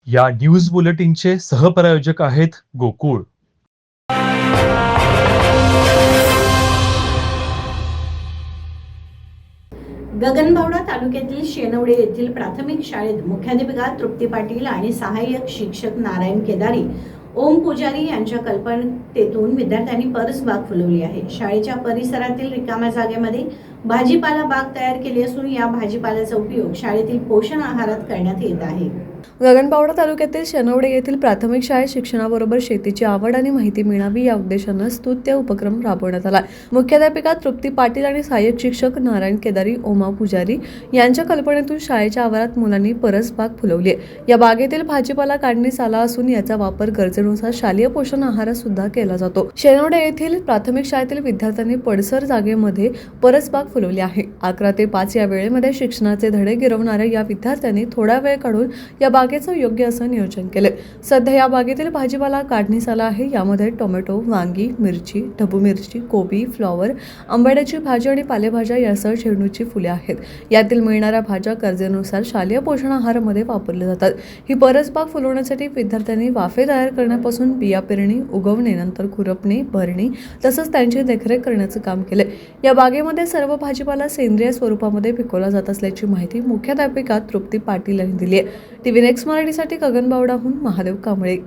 या न्यूज बुलेटिनचे सहप्रायोजक आहेत गोकुळ. गगनबावडा तालुक्यातील शेनवडे येथील प्राथमिक शाळेत मुख्याध्यापिका तृप्ती पाटील आणि सहाय्यक शिक्षक नारायण केदारी, ओम पुजारी यांच्या कल्पनेतून विद्यार्थ्यांनी परसबाग फुलवली आहे. शाळेच्या परिसरातील रिकाम्या जागेमध्ये भाजीपाला बाग तयार केली असून या भाजीपाल्याचा उपयोग शाळेतील पोषण आहारात करण्यात येत आहे. गगनबावडा तालुक्यातील शेनवडे येथील प्राथमिक शाळेत शिक्षणाबरोबर शेतीची आवड आणि माहिती मिळावी या उद्देशाने स्तुत्य उपक्रम राबवण्यात आला. मुख्याध्यापिका तृप्ती पाटील आणि सहाय्यक शिक्षक नारायण केदारी, ओमा पुजारी यांच्या कल्पनेतून शाळेच्या आवारात मुलांनी परसबाग फुलवली आहे. या बागेतील भाजीपाला काढण्यात आला असून याचा वापर गरजेनुसार शालेय पोषण आहारात सुद्धा केला जातो. शेनवडे येथील प्राथमिक शाळेतील विद्यार्थ्यांनी पडसर जागेमध्ये परसबाग फुलवली आहे. 11 ते 5 या वेळेमध्ये शिक्षणाचे धडे गिरवणाऱ्या या विद्यार्थ्यांनी थोडा वेळ काढून या बागेचं योग्य असं नियोजन केले. सध्या या बागेतील भाजीपाला काढण्यात आला आहे. यामध्ये टोमॅटो, वांगी, मिरची, ढबू मिरची, कोबी, फ्लॉवर, आंबाड्याची भाजी आणि पालेभाज्या यासह झेंडूची फुले आहेत. यातील मिळणाऱ्या भाज्या गरजेनुसार शालेय पोषण आहारामध्ये वापरल्या जातात. ही परसबाग फुलवण्यासाठी विद्यार्थ्यांनी वाफे तयार करण्यापासून बिया पेरणी, उगवणे, नंतर खुरपणे, भरणी तसंच त्यांची देखरेख करण्याचं काम केले. या बागेमध्ये सर्व भाजीपाला सेंद्रिय स्वरूपामध्ये पिकवला जात असल्याची माहिती मुख्याध्यापिका तृप्ती पाटील यांनी दिली आहे. टीव्ही नेक्स्ट मराठीसाठी गगनबावडाहून महादेव कांबळे.